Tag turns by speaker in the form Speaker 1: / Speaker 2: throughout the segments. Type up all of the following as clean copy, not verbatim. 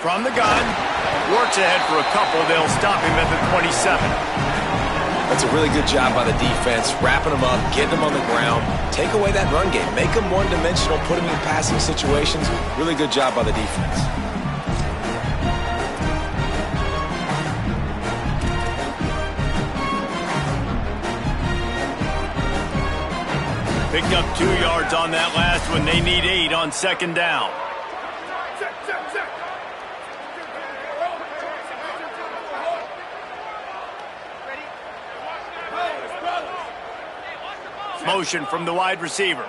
Speaker 1: From the gun, works ahead for a couple. They'll stop him at the 27.
Speaker 2: That's a really good job by the defense, wrapping them up, getting them on the ground. Take away that run game. Make them one-dimensional, put them in passing situations. Really good job by the defense.
Speaker 1: Picked up 2 yards on that last one. They need 8 on second down. Motion from the wide receiver.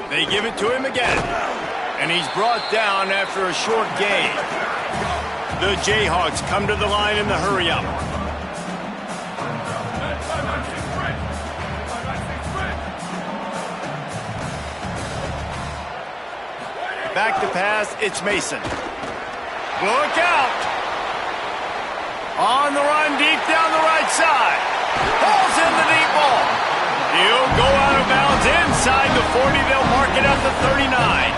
Speaker 1: They give it to him again. And he's brought down after a short gain. The Jayhawks come to the line in the hurry-up. Back to pass, it's Mason. Look out! On the run, deep down the right side. Ball's in the deep ball. He'll go out of bounds inside the 40. They'll mark it at the 39.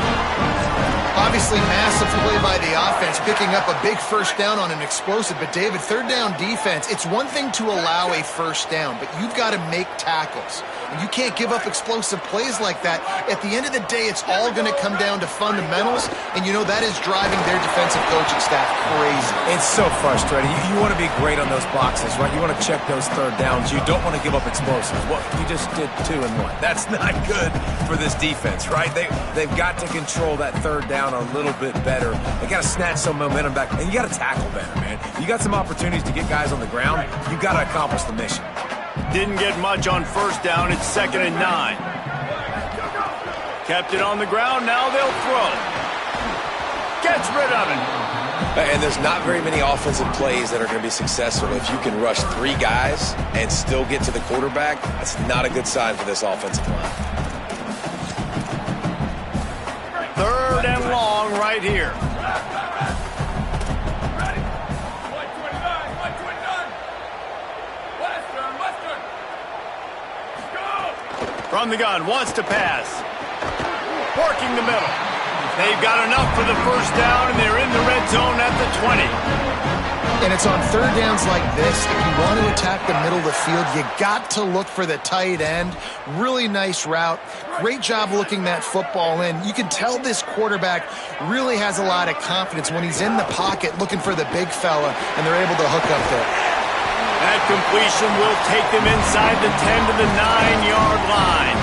Speaker 3: Obviously, massive play by the offense, picking up a big first down on an explosive. But, David, third down defense, it's one thing to allow a first down, but you've got to make tackles. And you can't give up explosive plays like that. At the end of the day, it's all going to come down to fundamentals, and you know that is driving their defensive coaching staff crazy.
Speaker 2: It's so frustrating. You want to be great on those boxes, right? You want to check those third downs. You don't want to give up explosives. Well, you just did 2 and 1. That's not good for this defense, right? They've got to control that third down a little bit better. They got to snatch some momentum back, and you got to tackle better, man. You got some opportunities to get guys on the ground. You got to accomplish the mission.
Speaker 1: Didn't get much on first down. It's 2nd and 9. Kept it on the ground. Now they'll throw. Gets rid of it.
Speaker 2: And there's not very many offensive plays that are going to be successful. If you can rush 3 guys and still get to the quarterback, that's not a good sign for this offensive line.
Speaker 1: 3rd and long right here. From the gun, wants to pass. Working the middle. They've got enough for the first down, and they're in the red zone at the 20.
Speaker 3: And it's on third downs like this. If you want to attack the middle of the field, you got to look for the tight end. Really nice route. Great job looking that football in. You can tell this quarterback really has a lot of confidence when he's in the pocket looking for the big fella, and they're able to hook up there.
Speaker 1: That completion will take them inside the 10 to the 9-yard line.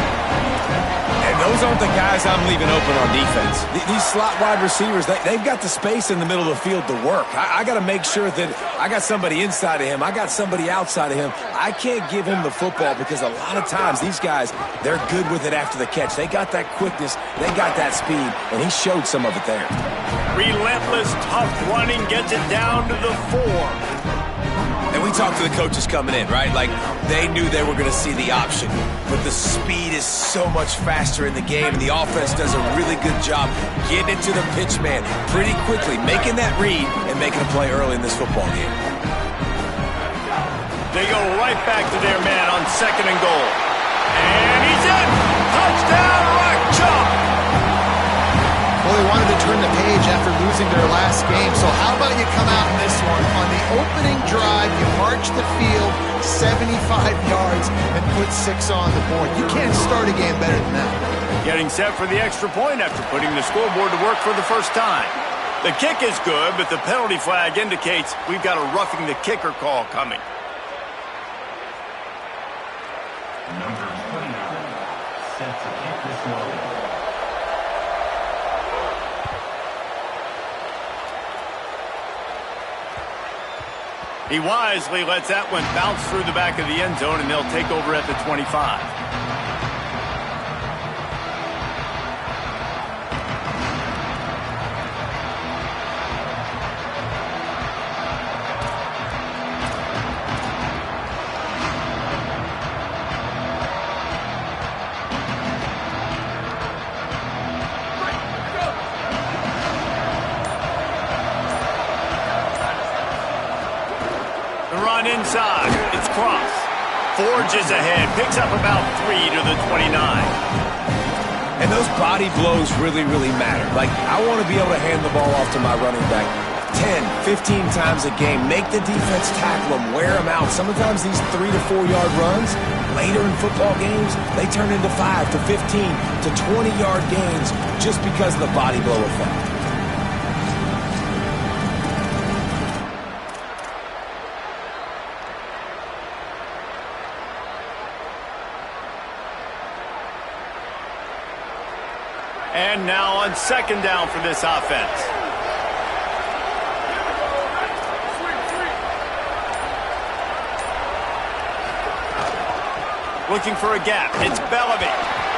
Speaker 2: And those aren't the guys I'm leaving open on defense. These slot wide receivers, they've got the space in the middle of the field to work. I got to make sure that I got somebody inside of him. I got somebody outside of him. I can't give him the football because a lot of times these guys, they're good with it after the catch. They got that quickness. They got that speed, and he showed some of it there.
Speaker 1: Relentless, tough running gets it down to the 4.
Speaker 2: And we talked to the coaches coming in, right? Like, they knew they were going to see the option. But the speed is so much faster in the game, and the offense does a really good job getting into the pitch man pretty quickly, making that read and making a play early in this football game.
Speaker 1: They go right back to their man on 2nd and goal. And he's in! Touchdown, Rock Chalk!
Speaker 3: Well, they wanted to turn the page after losing their last game, so how about you come out in this one? On the opening drive, you march the field 75 yards and put 6 on the board. You can't start a game better than that.
Speaker 1: Getting set for the extra point after putting the scoreboard to work for the first time. The kick is good, but the penalty flag indicates we've got a roughing the kicker call coming.
Speaker 4: Number 29 set to kick this one.
Speaker 1: He wisely lets that one bounce through the back of the end zone, and they'll take over at the 25. Inside, it's Cross. Forges ahead, picks up about 3 to the 29.
Speaker 2: And those body blows really, really matter. Like, I want to be able to hand the ball off to my running back 10, 15 times a game. Make the defense tackle them, wear them out. Sometimes these 3 to 4 yard runs, later in football games, they turn into 5 to 15 to 20 yard gains just because of the body blow effect.
Speaker 1: And now on second down for this offense. Looking for a gap. It's Bellamy.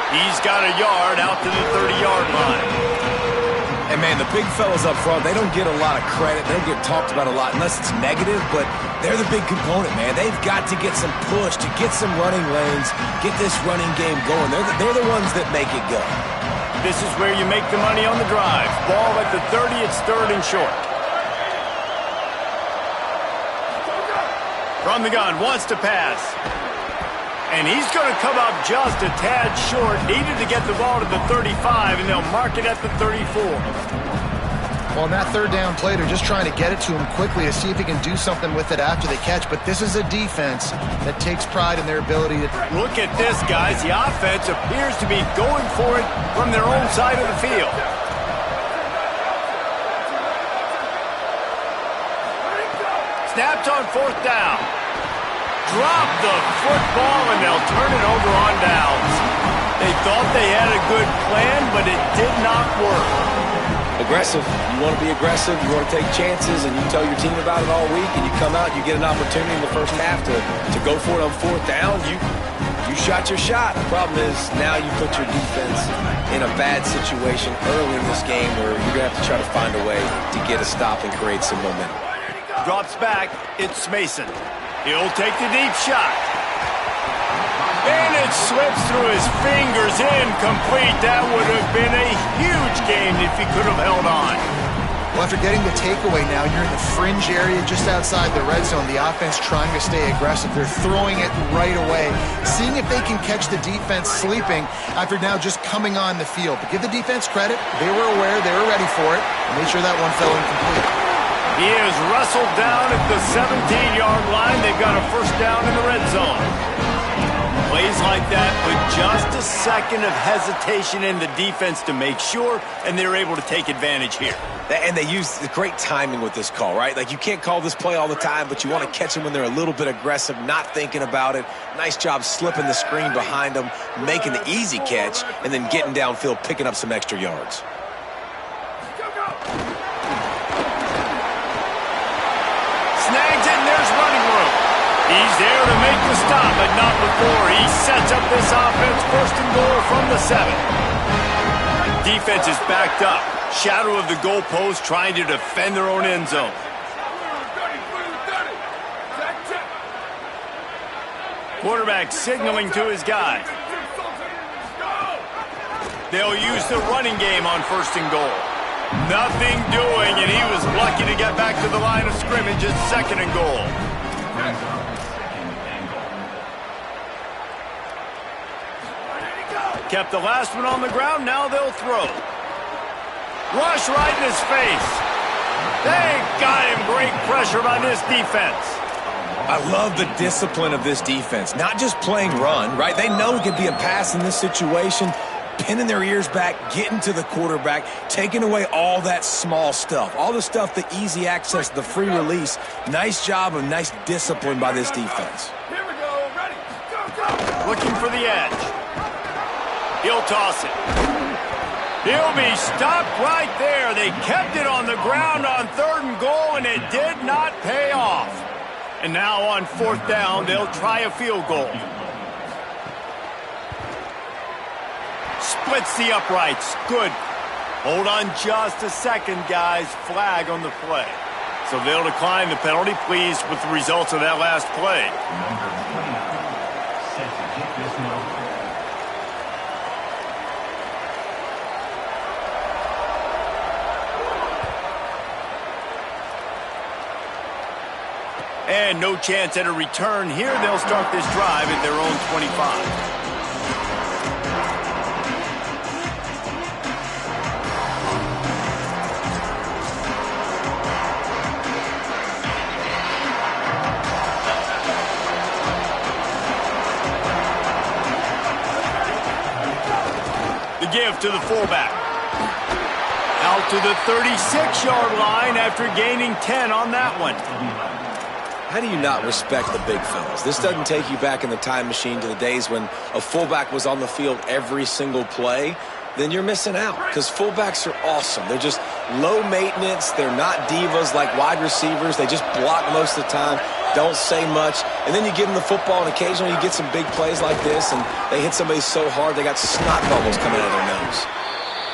Speaker 1: He's got a yard out to the 30-yard line.
Speaker 2: And, man, the big fellas up front, they don't get a lot of credit. They don't get talked about a lot unless it's negative, but they're the big component, man. They've got to get some push, to get some running lanes, get this running game going. They're the ones that make it go.
Speaker 1: This is where you make the money on the drive. Ball at the 30, it's third and short. From the gun, wants to pass. And he's going to come up just a tad short. Needed to get the ball to the 35, and they'll mark it at the 34.
Speaker 3: Well, in that third down play, they're just trying to get it to him quickly to see if he can do something with it after they catch. But this is a defense that takes pride in their ability to...
Speaker 1: Look at this, guys. The offense appears to be going for it from their own side of the field. Snapped on fourth down. Drop the football, and they'll turn it over on downs. They thought they had a good plan, but it did not work.
Speaker 2: Aggressive. You want to be aggressive. You want to take chances, and you tell your team about it all week, and you come out and you get an opportunity in the first half to go for it on fourth down. You shot your shot. The problem is now you put your defense in a bad situation early in this game where you're going to have to try to find a way to get a stop and create some momentum.
Speaker 1: Drops back. It's Mason. He'll take the deep shot. And it slips through his fingers, incomplete. That would have been a huge game if he could have held on.
Speaker 3: Well, after getting the takeaway now, you're in the fringe area just outside the red zone. The offense trying to stay aggressive. They're throwing it right away, seeing if they can catch the defense sleeping after now just coming on the field. But give the defense credit. They were aware. They were ready for it. And made sure that one fell incomplete.
Speaker 1: He is wrestled down at the 17-yard line. They've got a first down in the red zone. Plays like that with just a second of hesitation in the defense to make sure, and they're able to take advantage here.
Speaker 2: And they use the great timing with this call, right? Like, you can't call this play all the time, but you want to catch them when they're a little bit aggressive, not thinking about it. Nice job slipping the screen behind them, making the easy catch, and then getting downfield, picking up some extra yards.
Speaker 1: Snags it, and there's running room. He's there to make the stop, but not before. He sets up this offense first and goal from the 7. Defense is backed up. Shadow of the goalpost, trying to defend their own end zone. Quarterback signaling to his guy. They'll use the running game on first and goal. Nothing doing, and he was lucky to get back to the line of scrimmage at second and goal. Kept the last one on the ground, now they'll throw. Rush right in his face. They got him. Great pressure by this defense.
Speaker 2: I love the discipline of this defense. Not just playing run, right? They know it could be a pass in this situation. Pinning their ears back, getting to the quarterback, taking away all that small stuff. All the stuff, the easy access, the free release. Nice job and nice discipline by this defense.
Speaker 1: Here we go. Ready. Go. Looking for the edge. He'll toss it. He'll be stopped right there. They kept it on the ground on third and goal, and it did not pay off. And now on fourth down, they'll try a field goal. Splits the uprights. Good. Hold on just a second, guys. Flag on the play. So they'll decline the penalty. Pleased with the results of that last play.
Speaker 4: Number 29, set to kick this one.
Speaker 1: And no chance at a return here. They'll start this drive at their own 25. give to the fullback. Out to the 36-yard line after gaining 10 on that one.
Speaker 2: How do you not respect the big fellas? This doesn't take you back in the time machine to the days when a fullback was on the field every single play. Then you're missing out because fullbacks are awesome. They're just low maintenance. They're not divas like wide receivers. They just block most of the time, don't say much. And then you give them the football, and occasionally you get some big plays like this, and they hit somebody so hard they got snot bubbles coming out of their nose.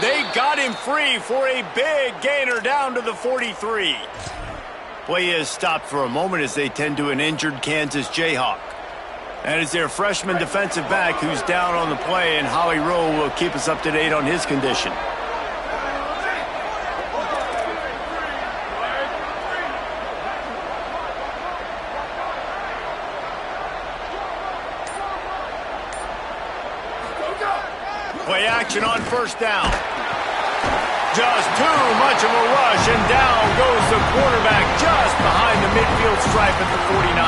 Speaker 1: They got him free for a big gainer down to the 43. Play is stopped for a moment as they tend to an injured Kansas Jayhawk. And it's their freshman defensive back who's down on the play, and Holly Rowe will keep us up to date on his condition. Play action on first down. Just too much of a rush, and down goes the quarterback just behind the midfield stripe at the 49.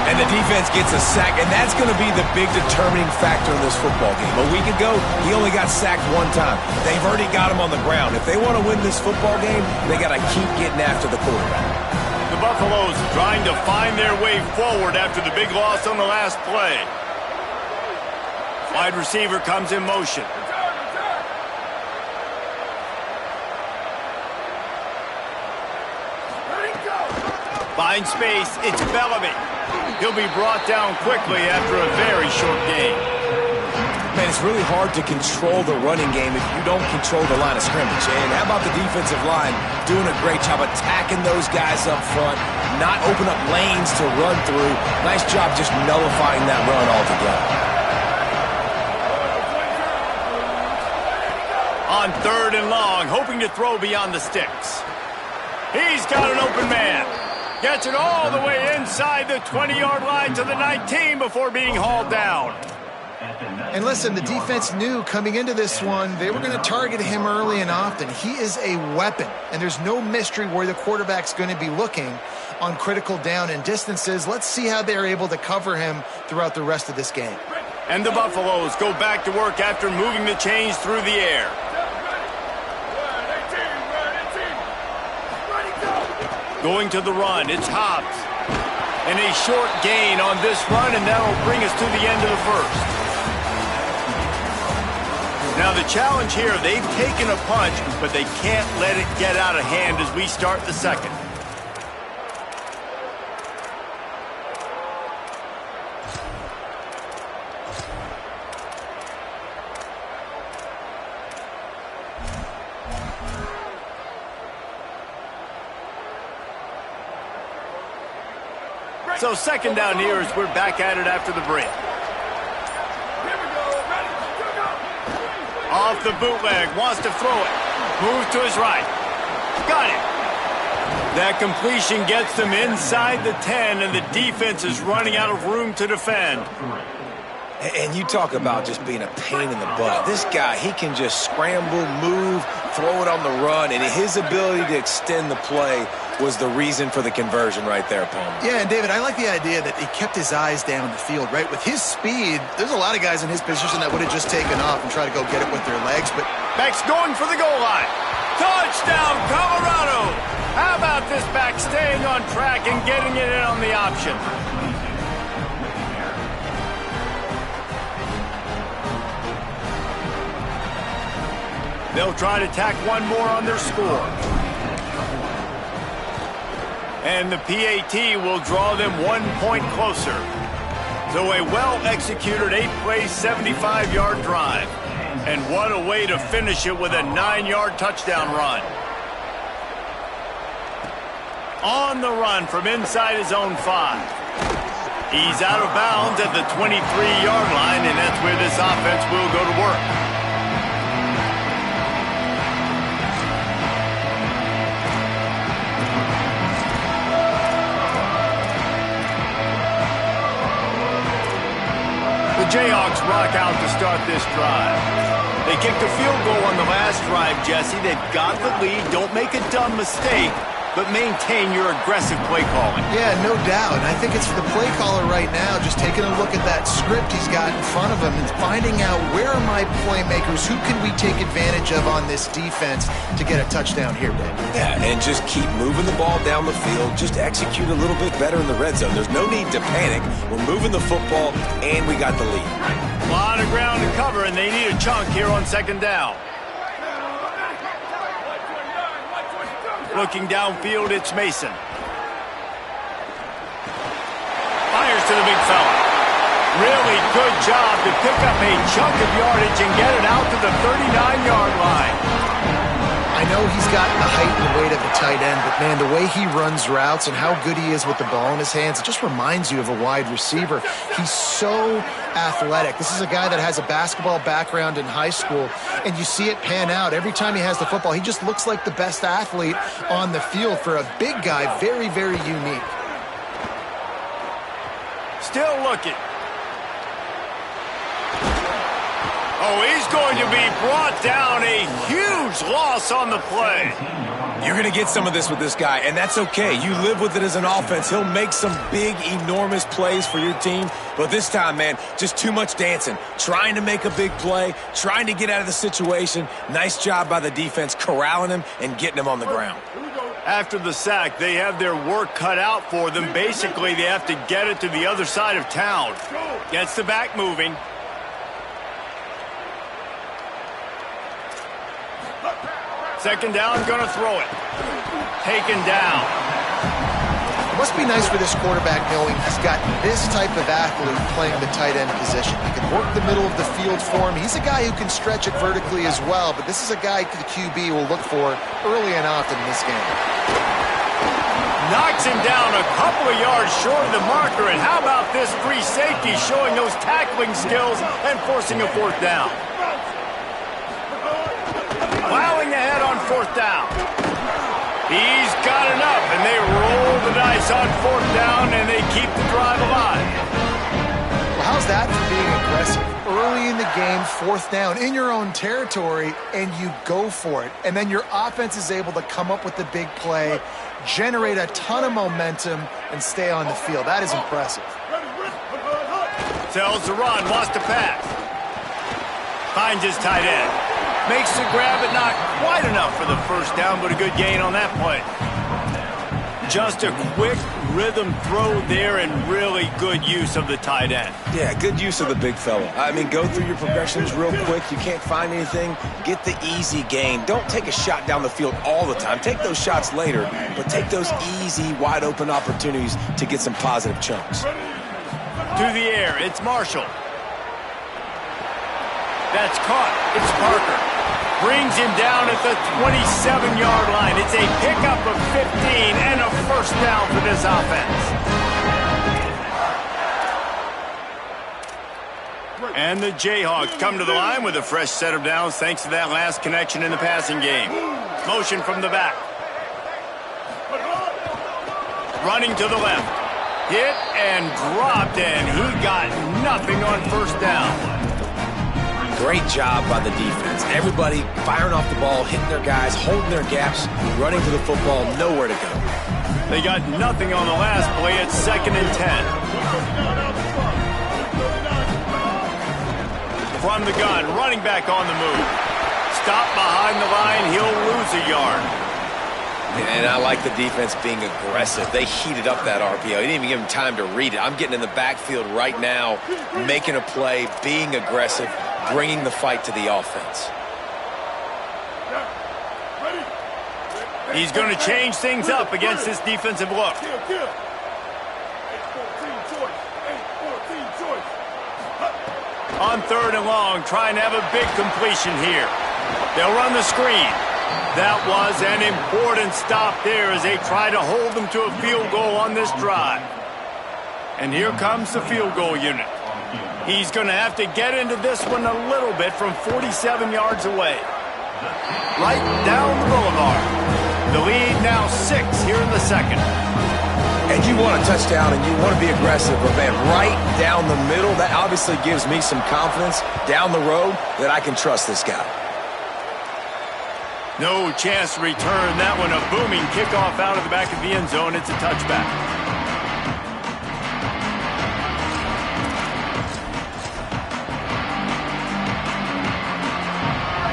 Speaker 2: And the defense gets a sack, and that's going to be the big determining factor in this football game. A week ago, he only got sacked one time. They've already got him on the ground. If they want to win this football game, they got to keep getting after the quarterback.
Speaker 1: The Buffaloes trying to find their way forward after the big loss on the last play. Wide receiver comes in motion. Finds space, it's Bellamy. He'll be brought down quickly after a very short game.
Speaker 2: Man, it's really hard to control the running game if you don't control the line of scrimmage. And how about the defensive line doing a great job attacking those guys up front, not open up lanes to run through. Nice job just nullifying that run altogether.
Speaker 1: On 3rd and long, hoping to throw beyond the sticks. He's got an open man. Gets it all the way inside the 20-yard line to the 19 before being hauled down.
Speaker 3: And listen, the defense knew coming into this one, they were going to target him early and often. He is a weapon, and there's no mystery where the quarterback's going to be looking on critical down and distances. Let's see how they're able to cover him throughout the rest of this game.
Speaker 1: And the Buffaloes go back to work after moving the chains through the air. Going to the run, it's Hobbs. And a short gain on this run, and that'll bring us to the end of the first. Now the challenge here, they've taken a punch, but they can't let it get out of hand as we start the second. So second down here as we're back at it after the break. Off the bootleg, wants to throw it. Moves to his right. Got it. That completion gets them inside the 10, and the defense is running out of room to defend.
Speaker 2: And you talk about just being a pain in the butt. This guy, he can just scramble, move, throw it on the run, and his ability to extend the play was the reason for the conversion right there, Palmer.
Speaker 3: Yeah, and David, I like the idea that he kept his eyes down the field, right? With his speed, there's a lot of guys in his position that would have just taken off and tried to go get it with their legs, but
Speaker 1: Back's going for the goal line. Touchdown, Colorado! How about this back staying on track and getting it in on the option? They'll try to tack one more on their score. And the PAT will draw them 1 point closer. So a well-executed 8-play, 75-yard drive. And what a way to finish it with a 9-yard touchdown run. On the run from inside his own 5. He's out of bounds at the 23-yard line, and that's where this offense will go to work. The Jayhawks rock out to start this drive. They kicked a field goal on the last drive, Jesse. They've got the lead. Don't make a dumb mistake. but maintain your aggressive play calling.
Speaker 3: Yeah, no doubt. And I think it's for the play caller right now, just taking a look at that script he's got in front of him and finding out where are my playmakers, who can we take advantage of on this defense to get a touchdown here, Dave.
Speaker 2: Yeah, and just keep moving the ball down the field. Just execute a little bit better in the red zone. There's no need to panic. We're moving the football, and we got the lead.
Speaker 1: A lot of ground to cover, and they need a chunk here on second down. Looking downfield, it's Mason. Fires to the big fella. Really good job to pick up a chunk of yardage and get it out to the 39-yard line.
Speaker 3: I know he's got the height and weight of a tight end, but, man, the way he runs routes and how good he is with the ball in his hands, it just reminds you of a wide receiver. He's so athletic. This is a guy that has a basketball background in high school, and you see it pan out. Every time he has the football, he just looks like the best athlete on the field. For a big guy, very, very unique.
Speaker 1: Still looking. Oh, he's going to be brought down. A huge loss on the play.
Speaker 2: You're going to get some of this with this guy, and that's okay. You live with it as an offense. He'll make some big, enormous plays for your team, but this time, man, just too much dancing. Trying to make a big play, trying to get out of the situation. Nice job by the defense corralling him and getting him on the ground.
Speaker 1: After the sack, they have their work cut out for them. Basically, they have to get it to the other side of town. Gets the back moving. Second down, gonna throw it. Taken down.
Speaker 3: It must be nice for this quarterback knowing he's got this type of athlete playing the tight end position. He can work the middle of the field for him. He's a guy who can stretch it vertically as well, but this is a guy the QB will look for early and often in this game.
Speaker 1: Knocks him down a couple of yards short of the marker, and how about this free safety showing those tackling skills and forcing a fourth down? Plowing ahead on fourth down. He's got enough, and they roll the dice on fourth down, and they keep the drive alive.
Speaker 3: Well, how's that for being aggressive? Early in the game, fourth down, in your own territory, and you go for it. And then your offense is able to come up with the big play, generate a ton of momentum, and stay on the field. That is impressive.
Speaker 1: Tells the run, wants to pass. Finds his tight end. Makes the grab, but not quite enough for the first down, but a good gain on that play. Just a quick rhythm throw there and really good use of the tight end.
Speaker 2: Yeah, good use of the big fella. I mean, go through your progressions real quick. You can't find anything, get the easy gain. Don't take a shot down the field all the time. Take those shots later, but take those easy, wide-open opportunities to get some positive chunks.
Speaker 1: To the air, it's Marshall. That's caught. It's Parker. Brings him down at the 27-yard line. It's a pickup of 15 and a first down for this offense. And the Jayhawks come to the line with a fresh set of downs thanks to that last connection in the passing game. Motion from the back. Running to the left. Hit and dropped, and he got nothing on first down.
Speaker 2: Great job by the defense. Everybody firing off the ball, hitting their guys, holding their gaps, running to the football, nowhere to go.
Speaker 1: They got nothing on the last play. It's 2nd and 10. From the gun, running back on the move. Stop behind the line. He'll lose a yard.
Speaker 2: And I like the defense being aggressive. They heated up that RPO. They didn't even give him time to read it. I'm getting in the backfield right now, making a play, being aggressive, bringing the fight to the offense.
Speaker 1: He's going to change things up against this defensive look. On 3rd and long, trying to have a big completion here. They'll run the screen. That was an important stop there as they try to hold them to a field goal on this drive. And here comes the field goal unit. He's going to have to get into this one a little bit from 47 yards away. Right down the boulevard. The lead now 6 here in the second.
Speaker 2: And you want a touchdown and you want to be aggressive, but man, right down the middle, that obviously gives me some confidence down the road that I can trust this guy.
Speaker 1: No chance to return that one. A booming kickoff out of the back of the end zone. It's a touchback.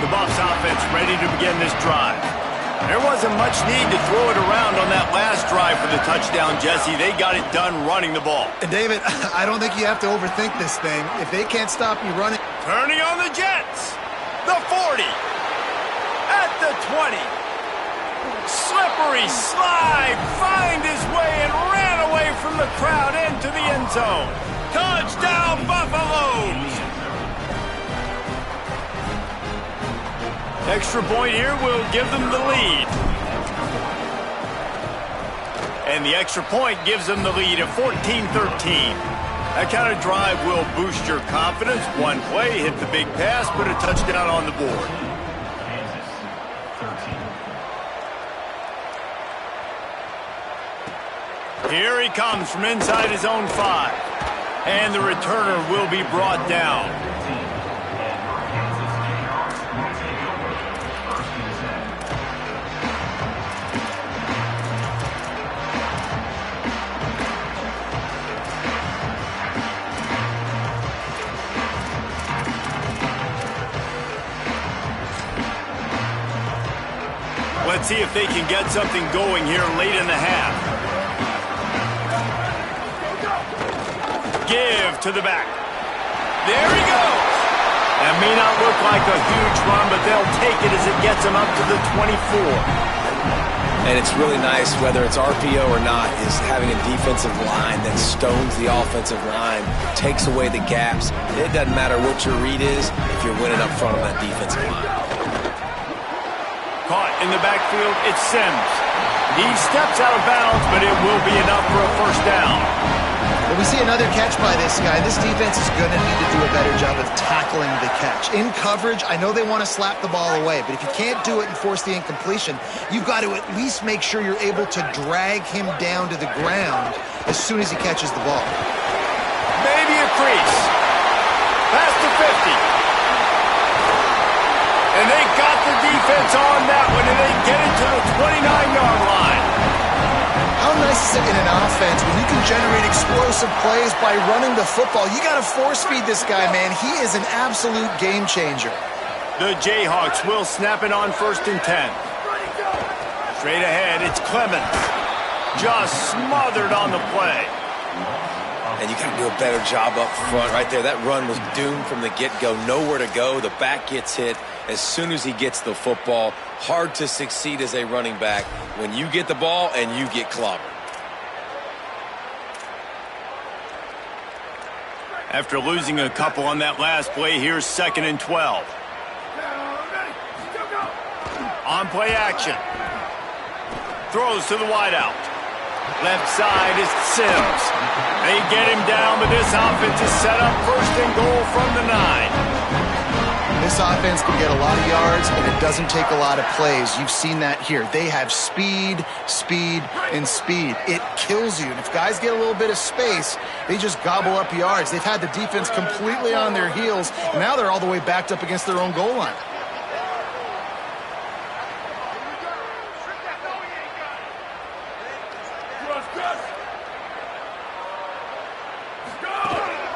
Speaker 1: The Buffs offense ready to begin this drive. There wasn't much need to throw it around on that last drive for the touchdown, Jesse. They got it done running the ball.
Speaker 3: And David, I don't think you have to overthink this thing. If they can't stop you running.
Speaker 1: Turning on the Jets. The 40. At the 20. Slippery slide. Find his way and ran away from the crowd into the end zone. Touchdown, Buffaloes. Extra point here will give them the lead. And the extra point gives them the lead at 14-13. That kind of drive will boost your confidence. One play, hit the big pass, put a touchdown on the board. Here he comes from inside his own 5. And the returner will be brought down. Let's see if they can get something going here late in the half. Give to the back. There he goes. That may not look like a huge run, but they'll take it as it gets them up to the 24.
Speaker 2: And it's really nice, whether it's RPO or not, is having a defensive line that stones the offensive line, takes away the gaps. It doesn't matter what your read is if you're winning up front on that defensive line.
Speaker 1: Caught in the backfield, it's Sims. He steps out of bounds, but it will be enough for a first down.
Speaker 3: Well, we see another catch by this guy. This defense is going to need to do a better job of tackling the catch. In coverage, I know they want to slap the ball away, but if you can't do it and force the incompletion, you've got to at least make sure you're able to drag him down to the ground as soon as he catches the ball.
Speaker 1: Maybe a crease. Past the 50. And they got the defense on that one, and they get it to the 29-yard line.
Speaker 3: How nice is it in an offense when you can generate explosive plays by running the football? You got to force-feed this guy, man. He is an absolute game changer.
Speaker 1: The Jayhawks will snap it on 1st and 10. Straight ahead, it's Clemens. Just smothered on the play.
Speaker 2: And you got to do a better job up front right there. That run was doomed from the get-go. Nowhere to go. The back gets hit as soon as he gets the football. Hard to succeed as a running back when you get the ball and you get clobbered.
Speaker 1: After losing a couple on that last play, here's 2nd and 12. On play action. Throws to the wideout. Left side is Sims. They get him down, but this offense is set up 1st and goal from the 9.
Speaker 3: This offense can get a lot of yards, and it doesn't take a lot of plays. You've seen that here. They have speed, speed, and speed. It kills you. And if guys get a little bit of space, they just gobble up yards. They've had the defense completely on their heels, and now they're all the way backed up against their own goal line.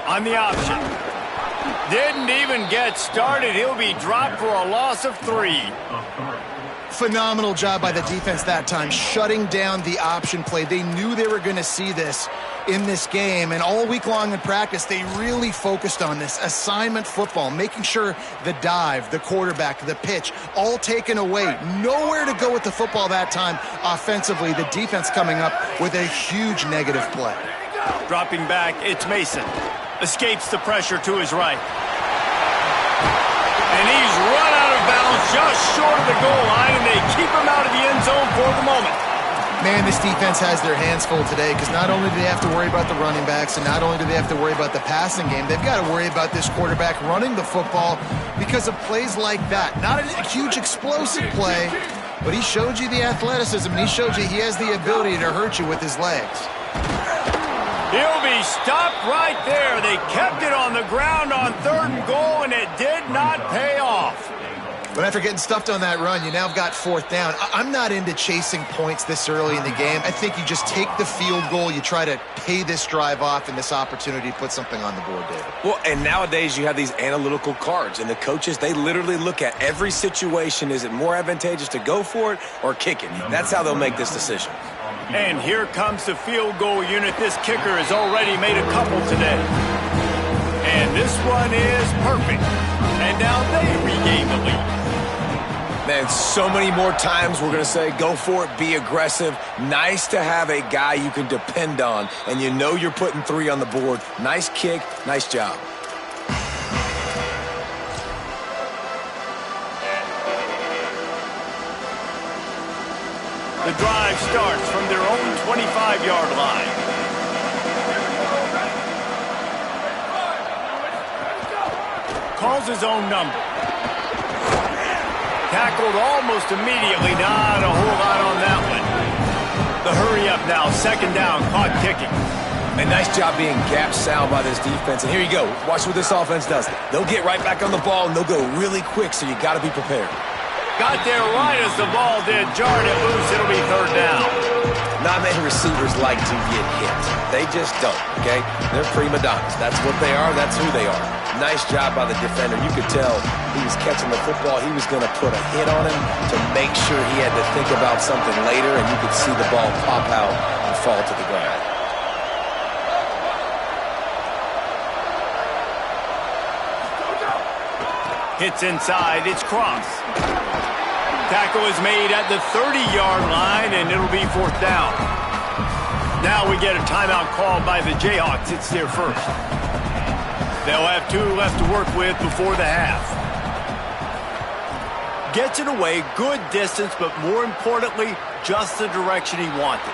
Speaker 1: On the option. Didn't even get started. He'll be dropped for a loss of 3.
Speaker 3: Phenomenal job by the defense that time, shutting down the option play. They knew they were going to see this in this game, and all week long in practice, they really focused on this assignment football, making sure the dive, the quarterback, the pitch, all taken away. Nowhere to go with the football that time offensively. The defense coming up with a huge negative play.
Speaker 1: Dropping back, it's Mason. Escapes the pressure to his right. And he's run out of bounds just short of the goal line, and they keep him out of the end zone for the moment.
Speaker 3: Man, this defense has their hands full today because not only do they have to worry about the running backs and not only do they have to worry about the passing game, they've got to worry about this quarterback running the football because of plays like that. Not a huge explosive play, but he showed you the athleticism, and he showed you he has the ability to hurt you with his legs.
Speaker 1: He'll be stopped right there. They kept it on the ground on 3rd and goal, and it did not pay off.
Speaker 3: And after getting stuffed on that run, you now have got 4th down. I'm not into chasing points this early in the game. I think you just take the field goal. You try to pay this drive off and this opportunity to put something on the board, David.
Speaker 2: Well, and nowadays you have these analytical cards, and the coaches, they literally look at every situation. Is it more advantageous to go for it or kick it? That's how they'll make this decision.
Speaker 1: And here comes the field goal unit. This kicker has already made a couple today. And this one is perfect. And now they regain the lead.
Speaker 2: Man, so many more times we're going to say, go for it, be aggressive. Nice to have a guy you can depend on, and you know you're putting 3 on the board. Nice kick, nice job.
Speaker 1: The drive starts from their own 25-yard line. Calls his own number. Tackled almost immediately. Not a whole lot on that one. The hurry up now. 2nd down. Caught kicking.
Speaker 2: A nice job being gap sound by this defense. And here you go. Watch what this offense does. They'll get right back on the ball, and they'll go really quick, so you got to be prepared.
Speaker 1: Got there right as the ball did. Jarred it loose. It'll be 3rd down.
Speaker 2: Not many receivers like to get hit. They just don't, okay? They're prima donnas. That's what they are. That's who they are. Nice job by the defender. You could tell he was catching the football. He was going to put a hit on him to make sure he had to think about something later, and you could see the ball pop out and fall to the ground.
Speaker 1: Hits inside. It's Cross. Tackle is made at the 30-yard line, and it'll be 4th down. Now we get a timeout called by the Jayhawks. It's their first. They'll have 2 left to work with before the half. Gets it away, good distance, but more importantly, just the direction he wanted.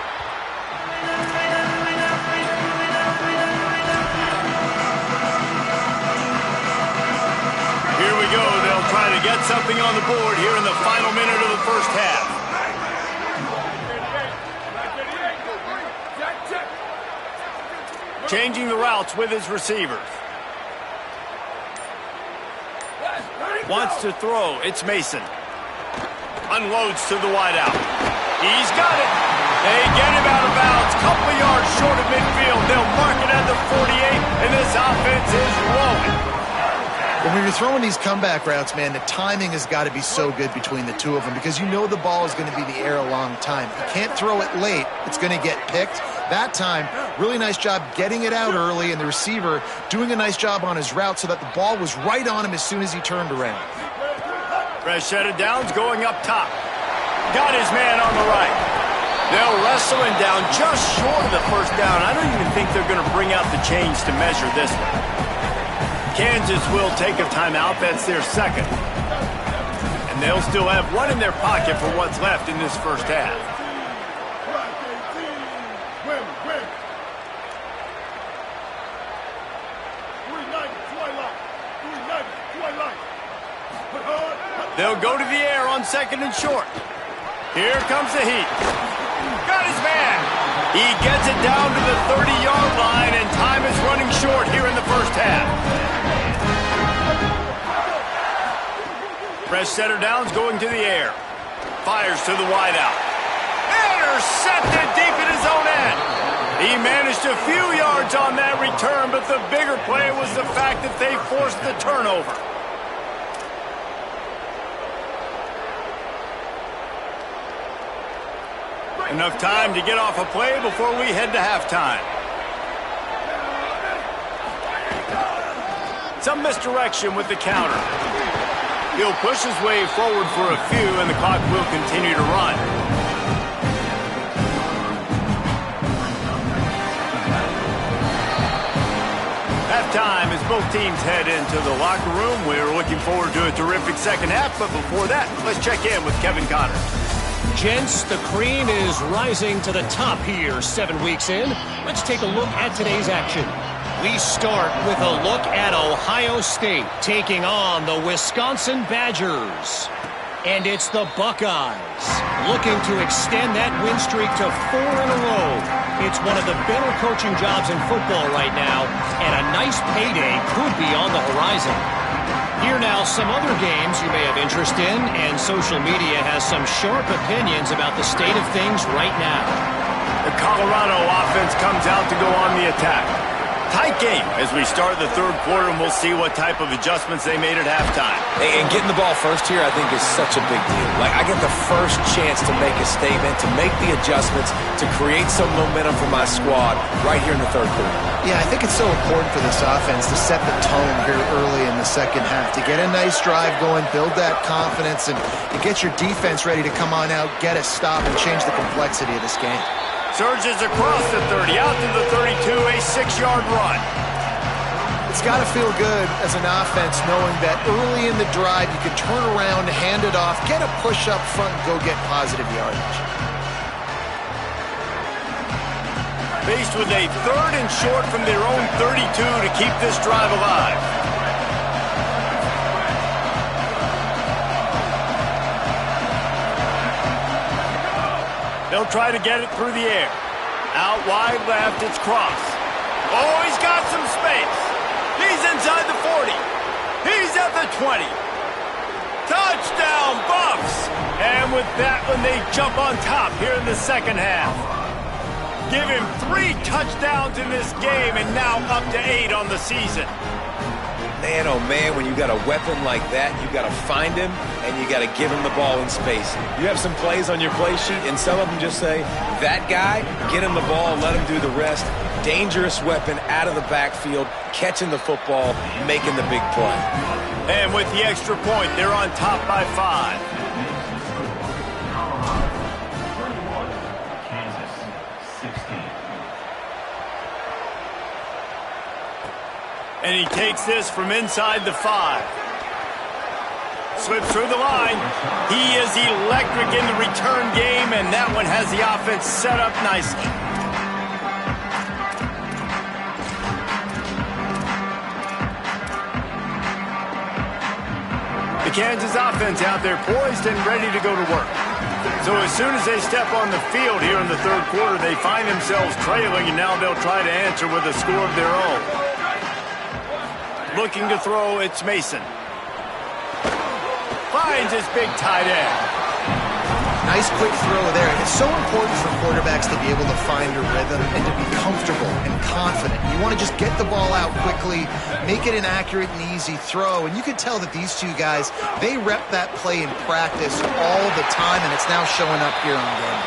Speaker 1: Here we go. They'll try to get something on the board here in the final minute of the first half. Changing the routes with his receivers. Wants to throw. It's Mason. Unloads to the wideout. He's got it. They get him out of bounds. Couple of yards short of midfield. They'll mark it at the 48, and this offense is rolling.
Speaker 3: When you're throwing these comeback routes, man, the timing has got to be so good between the two of them because you know the ball is going to be in the air a long time. You can't throw it late. It's going to get picked. That time, really nice job getting it out early, and the receiver doing a nice job on his route so that the ball was right on him as soon as he turned around.
Speaker 1: Fresh set of downs going up top. Got his man on the right. They'll wrestle him down just short of the 1st down. I don't even think they're going to bring out the chains to measure this one. Kansas will take a timeout. That's their 2nd. And they'll still have 1 in their pocket for what's left in this first half. They'll go to the air on 2nd and short. Here comes the heat. Got his man. He gets it down to the 30-yard line, and time is running short here in the first half. Fresh set of downs going to the air. Fires to the wideout. Intercepted deep in his own end. He managed a few yards on that return, but the bigger play was the fact that they forced the turnover. Enough time to get off a play before we head to halftime. Some misdirection with the counter. He'll push his way forward for a few, and the clock will continue to run. Halftime as both teams head into the locker room. We're looking forward to a terrific second half, but before that, let's check in with Kevin Connors.
Speaker 5: Gents, the cream is rising to the top here 7 weeks in. Let's take a look at today's action. We start with a look at Ohio State taking on the Wisconsin Badgers. And it's the Buckeyes looking to extend that win streak to 4 in a row. It's one of the better coaching jobs in football right now, and a nice payday could be on the horizon. Here now, some other games you may have interest in, and social media has some sharp opinions about the state of things right now.
Speaker 1: The Colorado offense comes out to go on the attack. Tight game as we start the third quarter, and we'll see what type of adjustments they made at halftime.
Speaker 2: And getting the ball first here, I think, is such a big deal. Like, I get the first chance to make a statement, to make the adjustments, to create some momentum for my squad right here in the third quarter.
Speaker 3: Yeah, I think it's so important for this offense to set the tone here early in the second half, to get a nice drive going, build that confidence, and to get your defense ready to come on out, get a stop, and change the complexity of this game.
Speaker 1: Surges across the 30, out to the 32, a 6-yard run.
Speaker 3: It's got to feel good as an offense knowing that early in the drive you can turn around, hand it off, get a push up front, and go get positive yardage.
Speaker 1: Faced with a third and short from their own 32 to keep this drive alive. They'll try to get it through the air. Out wide left, it's Cross. Oh, he's got some space. He's inside the 40. He's at the 20. Touchdown, Buffs! And with that one, they jump on top here in the second half. Give him 3 touchdowns in this game, and now up to 8 on the season.
Speaker 2: Man, oh man, when you got a weapon like that, you got to find him, and you got to give him the ball in space. You have some plays on your play sheet, and some of them just say, that guy, get him the ball, let him do the rest. Dangerous weapon out of the backfield, catching the football, making the big play.
Speaker 1: And with the extra point, they're on top by 5.
Speaker 4: Kansas, 16.
Speaker 1: And he takes this from inside the 5. Slips through the line. He is electric in the return game, and that one has the offense set up nicely. The Kansas offense out there poised and ready to go to work. So as soon as they step on the field here in the third quarter, they find themselves trailing, and now they'll try to answer with a score of their own. Looking to throw, it's Mason. Finds his big tight end.
Speaker 3: Nice quick throw there. It's so important for quarterbacks to be able to find a rhythm and to be comfortable and confident. You want to just get the ball out quickly, make it an accurate and easy throw. And you can tell that these two guys, they rep that play in practice all the time, and it's now showing up here on game.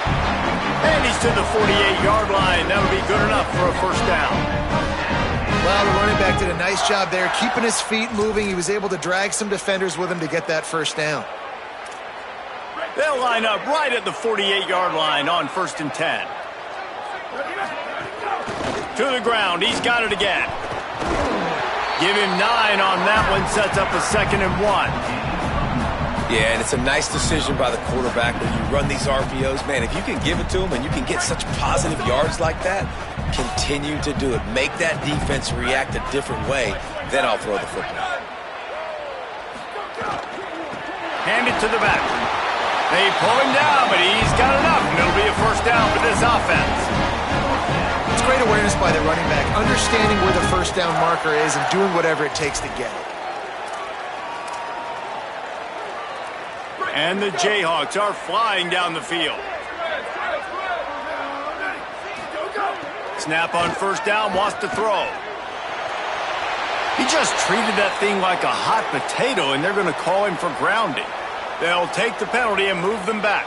Speaker 1: And he's to the 48-yard line. That'll be good enough for a first down.
Speaker 3: Well, the running back did a nice job there, keeping his feet moving. He was able to drag some defenders with him to get that first down.
Speaker 1: They'll line up right at the 48-yard line on 1st and 10. To the ground. He's got it again. Give him 9 on that one. Sets up a 2nd and 1.
Speaker 2: Yeah, and it's a nice decision by the quarterback when you run these RPOs. Man, if you can give it to him and you can get such positive yards like that, continue to do it. Make that defense react a different way, then I'll throw the football.
Speaker 1: Hand it to the back. They pull him down, but he's got enough, and it'll be a first down for this offense.
Speaker 3: It's great awareness by the running back, understanding where the first down marker is and doing whatever it takes to get it.
Speaker 1: And the Jayhawks are flying down the field. Snap on first down, wants to throw. He just treated that thing like a hot potato, and they're going to call him for grounding. They'll take the penalty and move them back.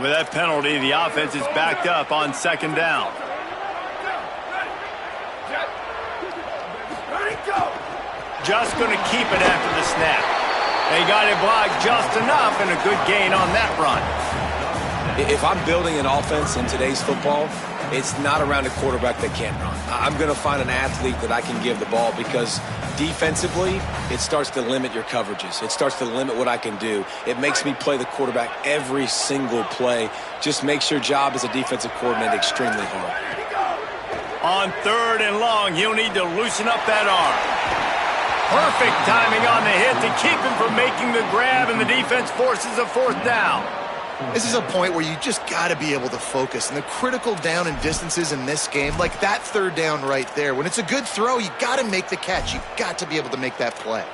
Speaker 1: With that penalty, the offense is backed up on 2nd down. Just going to keep it after the snap. They got it blocked just enough, and a good gain on that run.
Speaker 2: If I'm building an offense in today's football, it's not around a quarterback that can't run. I'm going to find an athlete that I can give the ball, because defensively, it starts to limit your coverages. It starts to limit what I can do. It makes me play the quarterback every single play. Just makes your job as a defensive coordinator extremely hard.
Speaker 1: On 3rd and long, he'll need to loosen up that arm. Perfect timing on the hit to keep him from making the grab, and the defense forces a 4th down.
Speaker 3: This is a point where you just got to be able to focus. And the critical down and distances in this game, like that third down right there, when it's a good throw, you got to make the catch. You got to be able to make that play.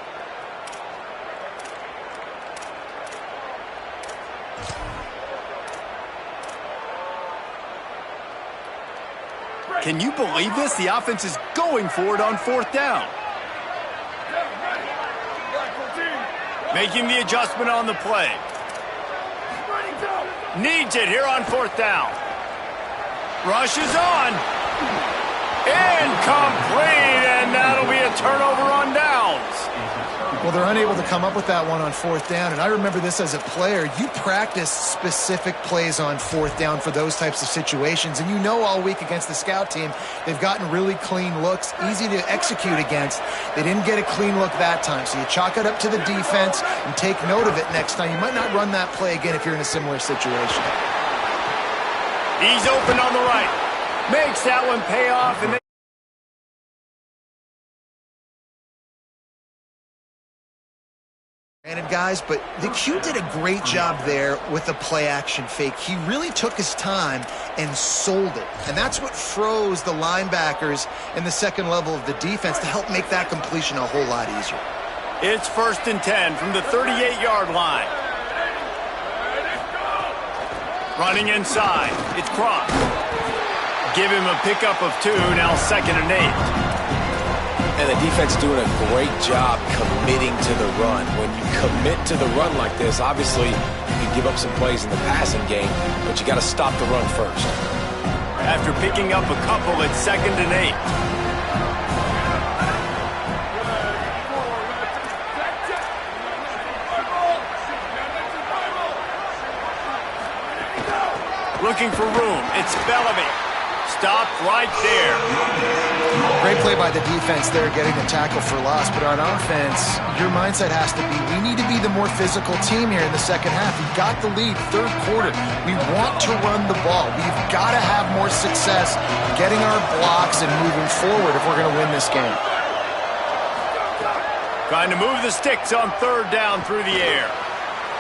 Speaker 1: Can you believe this? The offense is going for it on fourth down. Making the adjustment on the play. Needs it here on fourth down. Rush is on. Incomplete, and that'll be a turnover on downs.
Speaker 3: Well, they're unable to come up with that one on fourth down, and I remember this as a player. You practice specific plays on fourth down for those types of situations, and you know all week against the scout team, they've gotten really clean looks, easy to execute against. They didn't get a clean look that time, so you chalk it up to the defense and take note of it next time. You might not run that play again if you're in a similar situation.
Speaker 1: He's open on the right. Makes that one pay off, and
Speaker 3: guys, but the Q did a great job there with the play action fake. He really took his time and sold it. And that's what froze the linebackers in the second level of the defense to help make that completion a whole lot easier.
Speaker 1: It's 1st and 10 from the 38-yard line. Running inside. It's Cross. Give him a pickup of 2, now 2nd and 8.
Speaker 2: And the defense doing a great job committing to the run. When you commit to the run like this, obviously you can give up some plays in the passing game, but you got to stop the run first.
Speaker 1: After picking up a couple, it's 2nd and 8. Looking for room. It's Bellamy. Stopped right there.
Speaker 3: Great play by the defense there, getting the tackle for loss. But on offense, your mindset has to be, we need to be the more physical team here in the second half. We've got the lead, third quarter. We want to run the ball. We've got to have more success getting our blocks and moving forward if we're going to win this game.
Speaker 1: Trying to move the sticks on third down through the air.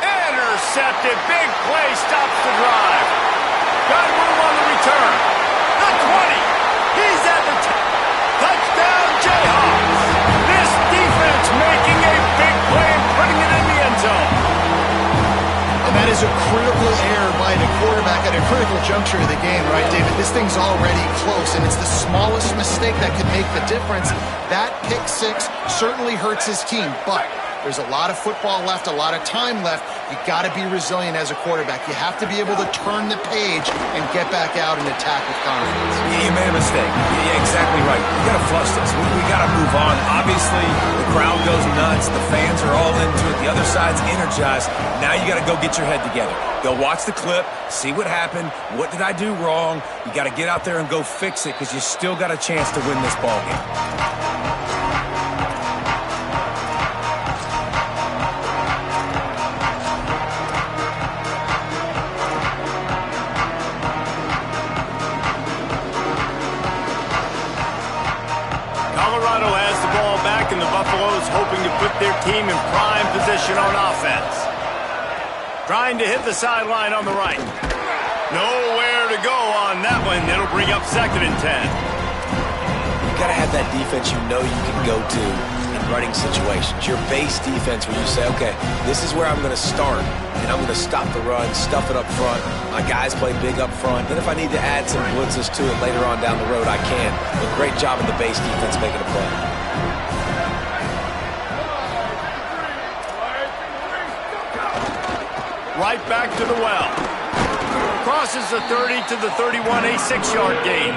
Speaker 1: Intercepted. Big play stops the drive. Got room on the return. The 20. He's at the touchdown, Jayhawks. This defense making a big play and putting it in the end zone.
Speaker 3: And that is a critical error by the quarterback at a critical juncture of the game, right, David? This thing's already close, and it's the smallest mistake that could make the difference. That pick six certainly hurts his team, but there's a lot of football left, a lot of time left. You got to be resilient as a quarterback. You have to be able to turn the page and get back out and attack with confidence.
Speaker 2: You made a mistake. Yeah, exactly right. We got to flush this. We got to move on. Obviously, the crowd goes nuts. The fans are all into it. The other side's energized. Now you got to go get your head together. Go watch the clip, see what happened. What did I do wrong? You got to get out there and go fix it because you still got a chance to win this ball game.
Speaker 1: Colorado has the ball back, and the Buffaloes hoping to put their team in prime position on offense. Trying to hit the sideline on the right. Nowhere to go on that one. It'll bring up 2nd and 10.
Speaker 2: You got to have that defense you know you can go to in running situations. Your base defense where you say, okay, this is where I'm going to start, and I'm going to stop the run, stuff it up front. My guys play big up front. Then if I need to add some blitzes to it later on down the road, I can. But great job in the base defense making a play.
Speaker 1: Right back to the well. Crosses the 30 to the 31, a 6-yard gain.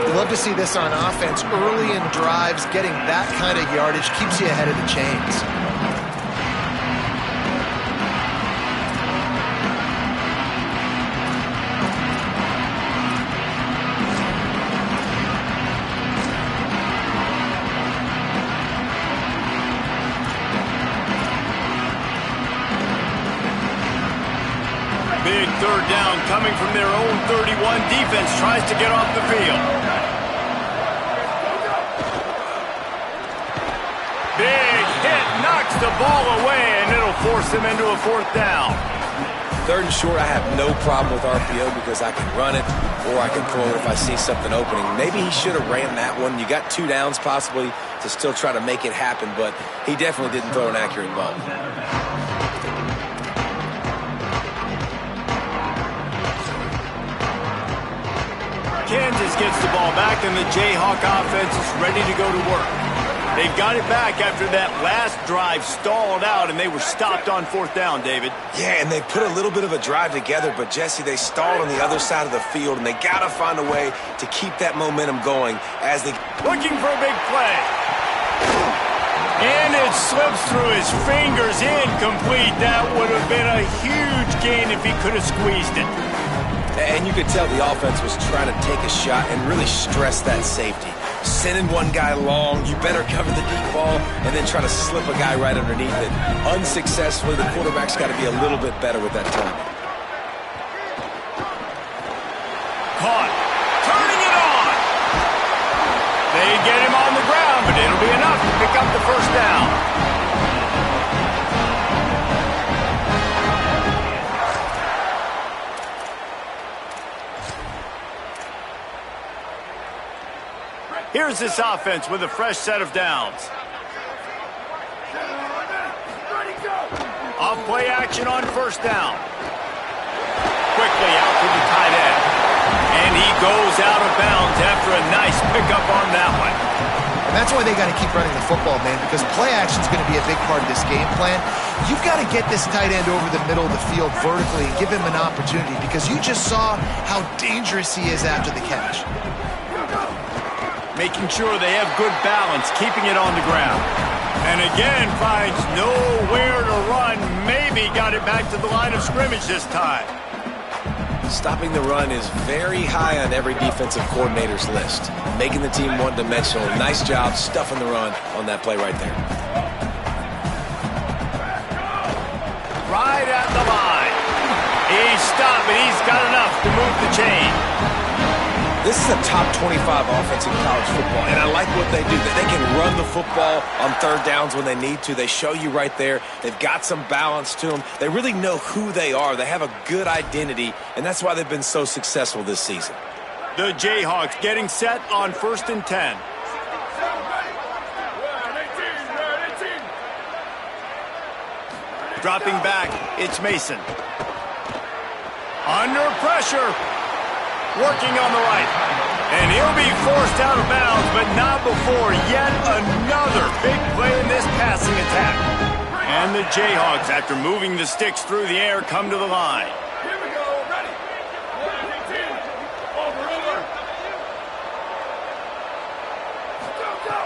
Speaker 3: You love to see this on offense. Early in drives, getting that kind of yardage keeps you ahead of the chains.
Speaker 1: Big third down coming from their own 31. Defense tries to get off the field. Big hit, knocks the ball away, and it'll force them into a 4th down.
Speaker 2: 3rd and short, I have no problem with RPO because I can run it or I can throw it if I see something opening. Maybe he should have ran that one. You got 2 downs possibly to still try to make it happen, but he definitely didn't throw an accurate ball.
Speaker 1: Kansas gets the ball back, and the Jayhawk offense is ready to go to work. They got it back after that last drive stalled out, and they were stopped on 4th down, David.
Speaker 2: Yeah, and they put a little bit of a drive together, but, Jesse, they stalled on the other side of the field, and they got to find a way to keep that momentum going as they...
Speaker 1: Looking for a big play. And it slips through his fingers, incomplete. That would have been a huge gain if he could have squeezed it.
Speaker 2: And you could tell the offense was trying to take a shot and really stress that safety. Sending one guy long, you better cover the deep ball, and then try to slip a guy right underneath it. Unsuccessfully, the quarterback's got to be a little bit better with that time.
Speaker 1: Caught. Turning it on. They get him on the ground, but it'll be enough to pick up the 1st down. Here's this offense with a fresh set of downs. Off play action on 1st down. Quickly out to the tight end. And he goes out of bounds after a nice pickup on that one.
Speaker 3: And that's why they got to keep running the football, man, because play action is going to be a big part of this game plan. You've got to get this tight end over the middle of the field vertically and give him an opportunity, because you just saw how dangerous he is after the catch.
Speaker 1: Making sure they have good balance, keeping it on the ground. And again, finds nowhere to run. Maybe got it back to the line of scrimmage this time.
Speaker 2: Stopping the run is very high on every defensive coordinator's list. Making the team one-dimensional. Nice job stuffing the run on that play right there.
Speaker 1: Right at the line. He's stopped, but he's got enough to move the chain.
Speaker 2: This is a top 25 offense in college football, and I like what they do. That they can run the football on 3rd downs when they need to. They show you right there. They've got some balance to them. They really know who they are. They have a good identity, and that's why they've been so successful this season.
Speaker 1: The Jayhawks getting set on 1st and 10. Dropping back, it's Mason. Under pressure. Working on the right. And he'll be forced out of bounds, but not before yet another big play in this passing attack. And the Jayhawks, after moving the sticks through the air, come to the line.
Speaker 6: Here we go, ready. 118, over. Go.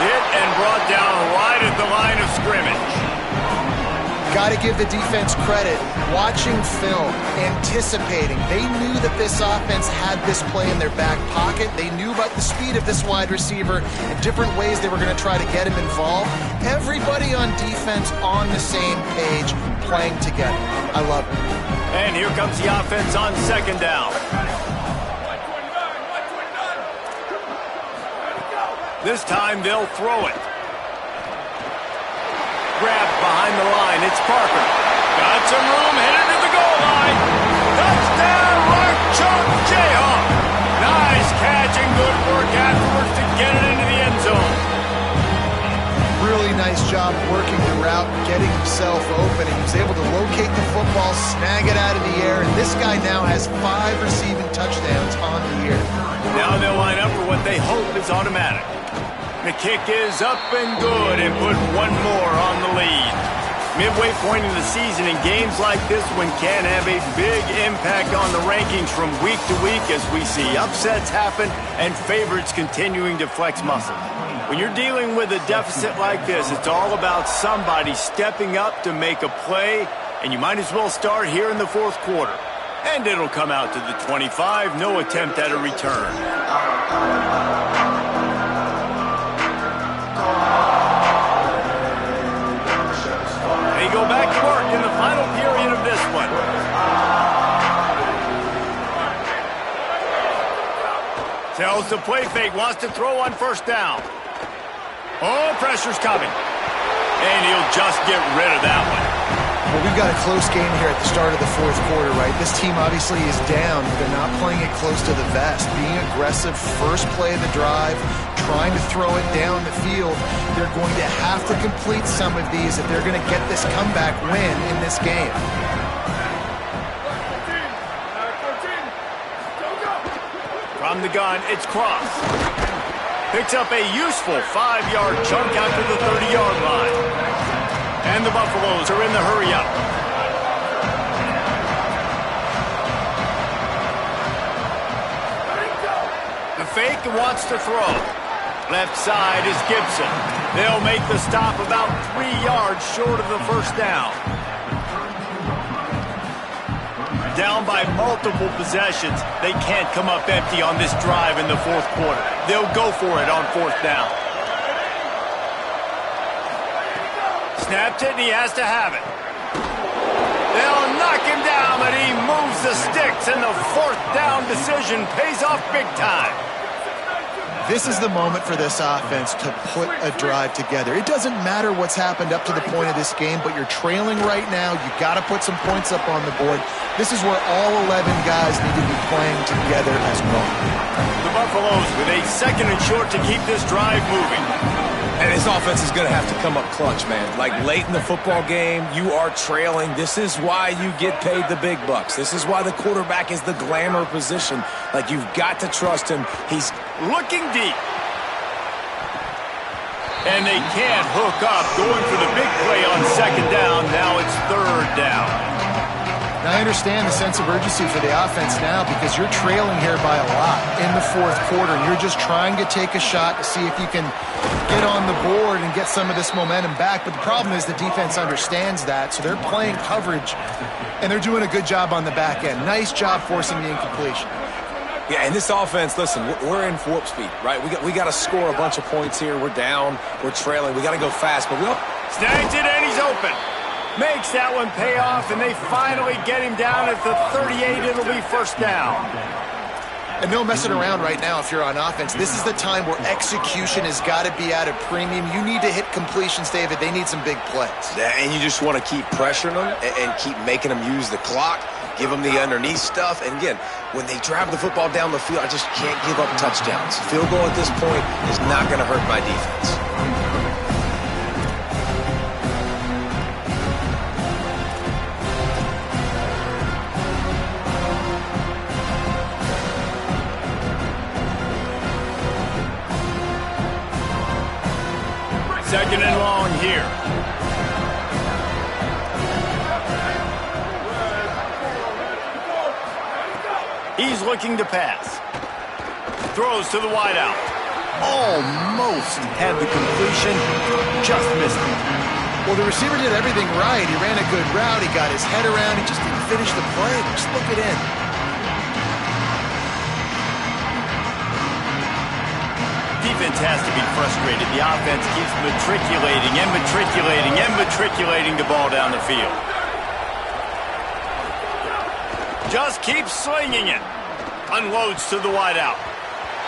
Speaker 1: Hit and brought down right at the line of scrimmage.
Speaker 3: Got to give the defense credit. Watching film, anticipating. They knew that this offense had this play in their back pocket. They knew about the speed of this wide receiver and different ways they were going to try to get him involved. Everybody on defense on the same page, playing together. I love it.
Speaker 1: And here comes the offense on 2nd down. This time they'll throw it. Grabbed behind the line. It's Parker. Got some room, headed to the goal line. Touchdown, right chunk, Jayhawk. Nice catch and good work afterwards to get it into the end zone.
Speaker 3: Really nice job working the route, getting himself open. He was able to locate the football, snag it out of the air, and this guy now has 5 receiving touchdowns on the year.
Speaker 1: Now they'll line up for what they hope is automatic. The kick is up and good, and put one more on the lead. Midway point in the season, in games like this one can have a big impact on the rankings from week to week as we see upsets happen and favorites continuing to flex muscle. When you're dealing with a deficit like this, it's all about somebody stepping up to make a play, and you might as well start here in the 4th quarter. And it'll come out to the 25, no attempt at a return. They go back to work in the final period of this one. Tells the play fake, wants to throw on 1st down. Oh, pressure's coming. And he'll just get rid of that one.
Speaker 3: Well, we've got a close game here at the start of the fourth quarter, right? This team obviously is down. They're not playing it close to the vest. Being aggressive, first play of the drive, trying to throw it down the field. They're going to have to complete some of these if they're going to get this comeback win in this game.
Speaker 1: From the gun, it's Cross. Picks up a useful 5-yard chunk out to the 30-yard line. And the Buffaloes are in the hurry-up. The fake wants to throw. Left side is Gibson. They'll make the stop about 3 yards short of the first down. Down by multiple possessions. They can't come up empty on this drive in the fourth quarter. They'll go for it on fourth down. Snapped it, and he has to have it. They'll knock him down, but he moves the sticks, and the fourth down decision pays off big time.
Speaker 3: This is the moment for this offense to put a drive together. It doesn't matter what's happened up to the point of this game, but you're trailing right now. You've got to put some points up on the board. This is where all 11 guys need to be playing together as one.
Speaker 1: The Buffaloes with a second and short to keep this drive moving.
Speaker 2: And his offense is going to have to come up clutch, man. Like late in the football game, you are trailing. This is why you get paid the big bucks. This is why the quarterback is the glamour position. Like, you've got to trust him. He's
Speaker 1: looking deep. And they can't hook up. Going for the big play on second down. Now it's third down.
Speaker 3: Now, I understand the sense of urgency for the offense now because you're trailing here by a lot in the fourth quarter. You're just trying to take a shot to see if you can get on the board and get some of this momentum back. But the problem is the defense understands that, so they're playing coverage, and they're doing a good job on the back end. Nice job forcing the incompletion.
Speaker 2: Yeah, and this offense, listen, we're in warp speed, right? We got to score a bunch of points here. We're down. We're trailing. We got to go fast, but
Speaker 1: snags it, and he's open. Makes that one pay off, and they finally get him down at the 38. It'll be first down.
Speaker 3: And no messing around right now if you're on offense. This is the time where execution has got to be at a premium. You need to hit completions, David. They need some big plays.
Speaker 2: Yeah, and you just want to keep pressuring them and keep making them use the clock, give them the underneath stuff. And again, when they drive the football down the field, I just can't give up touchdowns. Field goal at this point is not going to hurt my defense.
Speaker 1: Second and long here. He's looking to pass. Throws to the wideout. Almost had the completion. Just missed it.
Speaker 3: Well, the receiver did everything right. He ran a good route. He got his head around. He just didn't finish the play. Just look it in.
Speaker 1: Defense has to be frustrated. The offense keeps matriculating and matriculating and matriculating the ball down the field. Just keeps slinging it. Unloads to the wideout.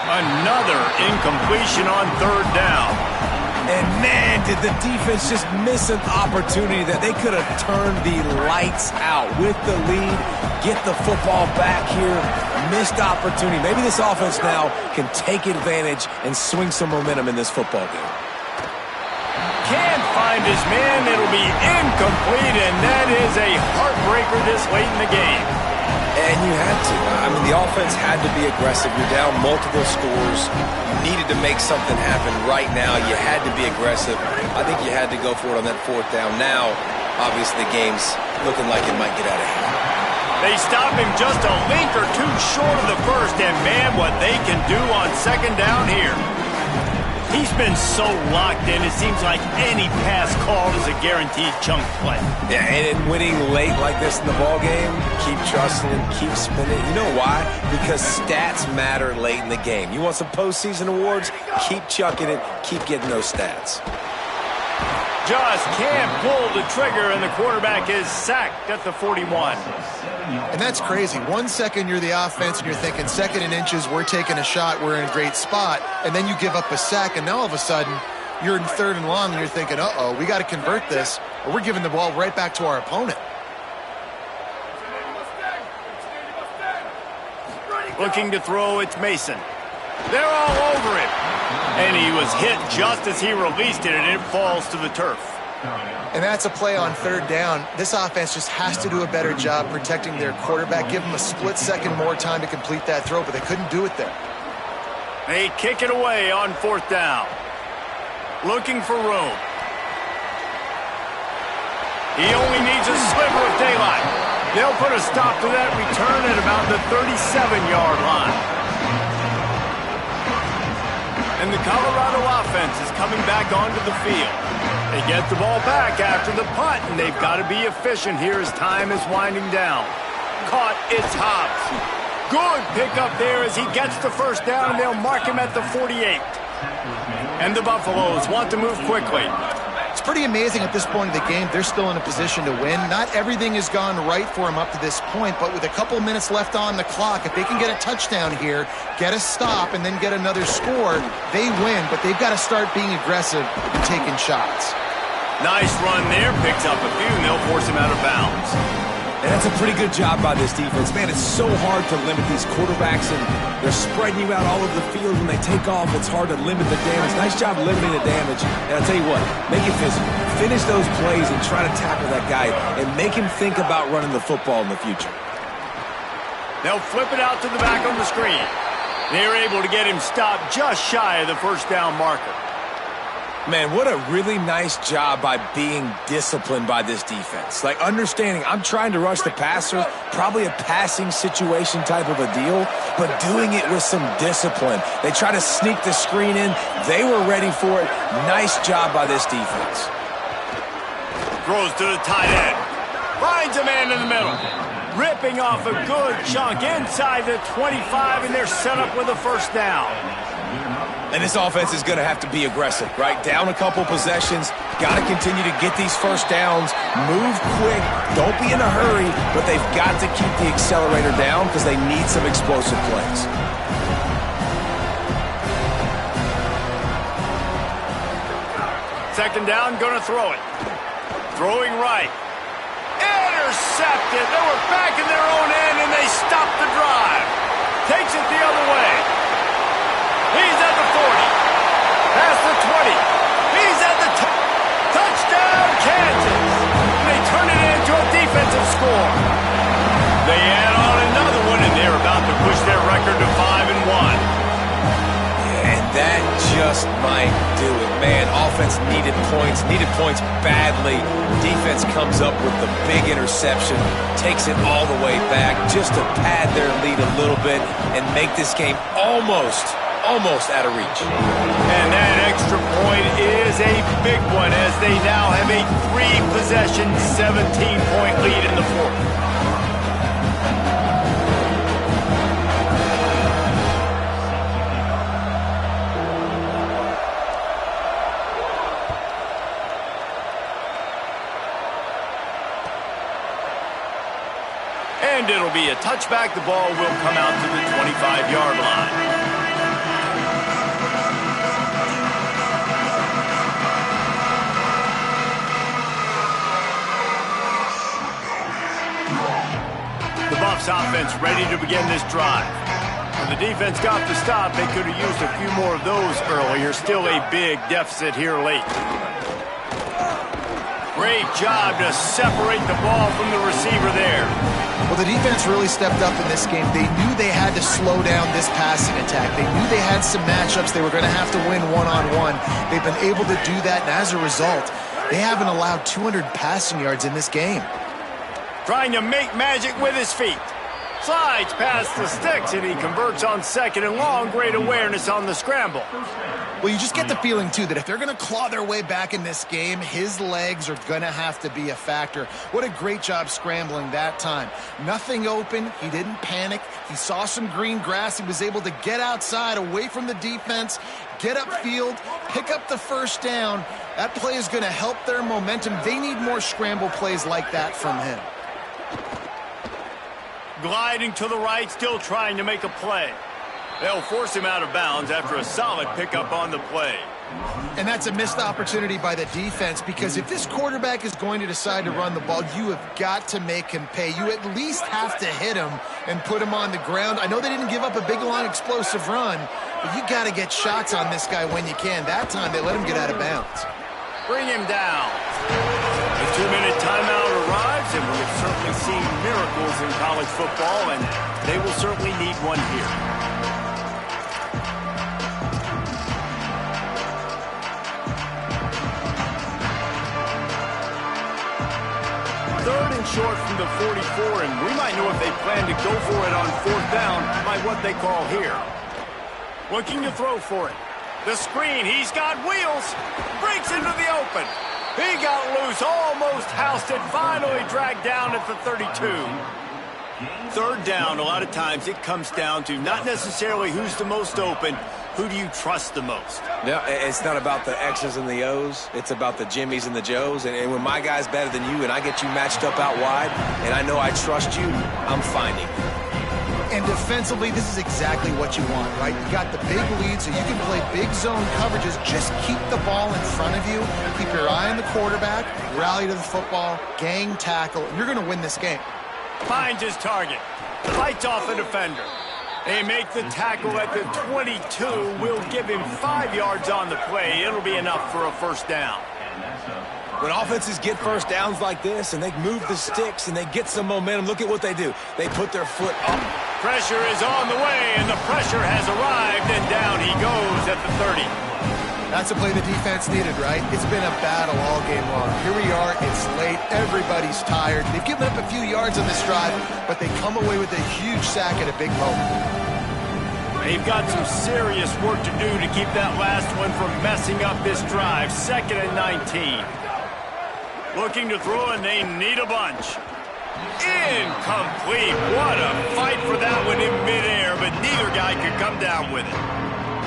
Speaker 1: Another incompletion on third down.
Speaker 2: And man, did the defense just miss an opportunity that they could have turned the lights out with the lead, get the football back here. Missed opportunity. Maybe this offense now can take advantage and swing some momentum in this football game.
Speaker 1: Can't find his man. It'll be incomplete, and that is a heartbreaker this late in the game.
Speaker 2: And you had to. I mean, the offense had to be aggressive. You're down multiple scores. You needed to make something happen right now. You had to be aggressive. I think you had to go for it on that fourth down. Now, obviously, the game's looking like it might get out of hand.
Speaker 1: They stop him just a link or two short of the first, and man, what they can do on second down here. He's been so locked in, it seems like any pass called is a guaranteed chunk play.
Speaker 2: Yeah, and winning late like this in the ball game, keep trusting him, keep spinning. You know why? Because stats matter late in the game. You want some postseason awards? Keep chucking it, keep getting those stats.
Speaker 1: Just can't pull the trigger, and the quarterback is sacked at the 41.
Speaker 3: And that's crazy. 1 second you're the offense and you're thinking second and inches, we're taking a shot, we're in a great spot, and then you give up a sack, and now all of a sudden You're in 3rd and long, and you're thinking, uh-oh, we got to convert this, or we're giving the ball right back to our opponent.
Speaker 1: Looking to throw, it's Mason. They're all over him. And he was hit just as he released it, and it falls to the turf.
Speaker 3: And that's a play on 3rd down. This offense just has to do a better job protecting their quarterback. Give them a split second more time to complete that throw, but they couldn't do it there.
Speaker 1: They kick it away on 4th down. Looking for room. He only needs a sliver of daylight. They'll put a stop to that return at about the 37-yard line. And the Colorado offense is coming back onto the field. They get the ball back after the punt, and they've got to be efficient here as time is winding down. Caught, it's Hobbs. Good pickup there as he gets the first down, and they'll mark him at the 48. And the Buffaloes want to move quickly.
Speaker 3: It's pretty amazing at this point of the game, they're still in a position to win. Not everything has gone right for them up to this point, but with a couple minutes left on the clock, if they can get a touchdown here, get a stop, and then get another score, they win, but they've got to start being aggressive and taking shots.
Speaker 1: Nice run there, picks up a few, and they'll force him out of bounds.
Speaker 2: And that's a pretty good job by this defense. Man, it's so hard to limit these quarterbacks, and they're spreading you out all over the field. When they take off, it's hard to limit the damage. Nice job limiting the damage. And I'll tell you what, make it physical. Finish those plays and try to tackle that guy and make him think about running the football in the future.
Speaker 1: They'll flip it out to the back on the screen. They're able to get him stopped just shy of the first down marker.
Speaker 2: Man, what a really nice job by being disciplined by this defense. Like, understanding I'm trying to rush the passer, probably a passing situation type of a deal, but doing it with some discipline. They try to sneak the screen in. They were ready for it. Nice job by this defense.
Speaker 1: Throws to the tight end. Finds a man in the middle. Ripping off a good chunk inside the 25, and they're set up with a first down.
Speaker 2: And this offense is going to have to be aggressive, right? Down a couple possessions, got to continue to get these first downs, move quick, don't be in a hurry, but they've got to keep the accelerator down because they need some explosive plays.
Speaker 1: Second down, going to throw it. Throwing right. Intercepted. They were back in their own end, and they stopped the drive. Takes it the other way. He's at the 40. Past the 20. He's at the touchdown, Kansas. And they turn it into a defensive score. They add on another one, and they're about to push their record to 5-1.
Speaker 2: And that just might do it. Man, offense needed points badly. Defense comes up with the big interception, takes it all the way back just to pad their lead a little bit and make this game almost out of reach.
Speaker 1: And that extra point is a big one as they now have a 3-possession, 17-point lead in the fourth. And it'll be a touchback. The ball will come out to the 25-yard line. The Buffs offense ready to begin this drive. When the defense got the stop, they could have used a few more of those earlier. Still a big deficit here late. Great job to separate the ball from the receiver there.
Speaker 3: Well, the defense really stepped up in this game. They knew they had to slow down this passing attack. They knew they had some matchups they were going to have to win one-on-one. They've been able to do that, and as a result, they haven't allowed 200 passing yards in this game.
Speaker 1: Trying to make magic with his feet. Slides past the sticks, and he converts on 2nd and long. Great awareness on the scramble.
Speaker 3: Well, you just get the feeling, too, that if they're going to claw their way back in this game, his legs are going to have to be a factor. What a great job scrambling that time. Nothing open. He didn't panic. He saw some green grass. He was able to get outside, away from the defense, get upfield, pick up the first down. That play is going to help their momentum. They need more scramble plays like that from him.
Speaker 1: Gliding to the right, still trying to make a play. They'll force him out of bounds after a solid pickup on the play.
Speaker 3: And that's a missed opportunity by the defense, because if this quarterback is going to decide to run the ball, you have got to make him pay. You at least have to hit him and put him on the ground. I know they didn't give up a big, long, explosive run, but you got to get shots on this guy when you can. That time, they let him get out of bounds.
Speaker 1: Bring him down. The 2-minute timeout arrives, and we have certainly seen miracles in college football, and they will certainly need one here. Third and short from the 44, and we might know if they plan to go for it on fourth down by what they call here. Looking to throw for it. The screen, he's got wheels. Breaks into the open. He got loose, almost housed it, finally dragged down at the 32. Third down, a lot of times it comes down to not necessarily who's the most open, who do you trust the most?
Speaker 2: Yeah, it's not about the X's and the O's. It's about the Jimmys and the Joes. And when my guy's better than you and I get you matched up out wide and I know I trust you, I'm finding.
Speaker 3: And defensively, this is exactly what you want, right? You got the big lead, so you can play big zone coverages. Just keep the ball in front of you. Keep your eye on the quarterback, rally to the football, gang tackle, and you're going to win this game.
Speaker 1: Finds his target. Fights off the defender. They make the tackle at the 22. Will give him 5 yards on the play. It'll be enough for a first down.
Speaker 2: When offenses get first downs like this and they move the sticks and they get some momentum, look at what they do. They put their foot up.
Speaker 1: Pressure is on the way, and the pressure has arrived, and down he goes at the 30.
Speaker 3: That's a play the defense needed, right? It's been a battle all game long. Here we are, it's late, everybody's tired. They've given up a few yards on this drive, but they come away with a huge sack at a big moment.
Speaker 1: They've got some serious work to do to keep that last one from messing up this drive. 2nd and 19. Looking to throw, and they need a bunch. Incomplete. What a fight for that one in midair, but neither guy could come down with it.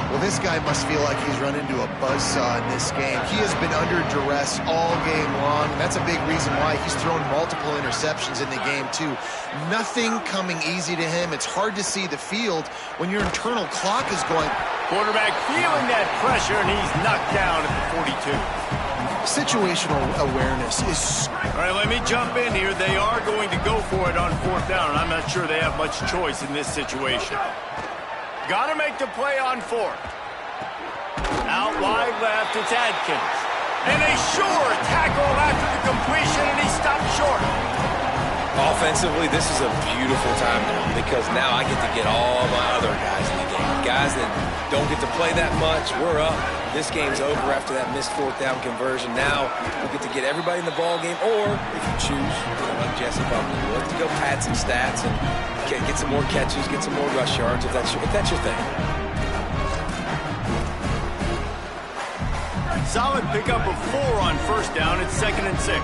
Speaker 3: Well, this guy must feel like he's run into a buzzsaw in this game. He has been under duress all game long, and that's a big reason why he's thrown multiple interceptions in the game, too. Nothing coming easy to him. It's hard to see the field when your internal clock is going.
Speaker 1: Quarterback feeling that pressure, and he's knocked down at the 42.
Speaker 3: Situational awareness is...
Speaker 1: All right, let me jump in here. They are going to go for it on fourth down, and I'm not sure they have much choice in this situation. Got to make the play on fourth. Out wide left, it's Adkins. And a sure tackle after the completion, and he stopped short.
Speaker 2: Offensively, this is a beautiful time now because now I get to get all my other guys in the game. Guys that don't get to play that much, we're up. This game's over after that missed fourth down conversion. Now we get to get everybody in the ball game, or if you choose, like Jesse Buckley would, to go pad some stats and get some more catches, get some more rush yards if that's your thing.
Speaker 1: Solid pickup of 4 on first down. It's 2nd and 6.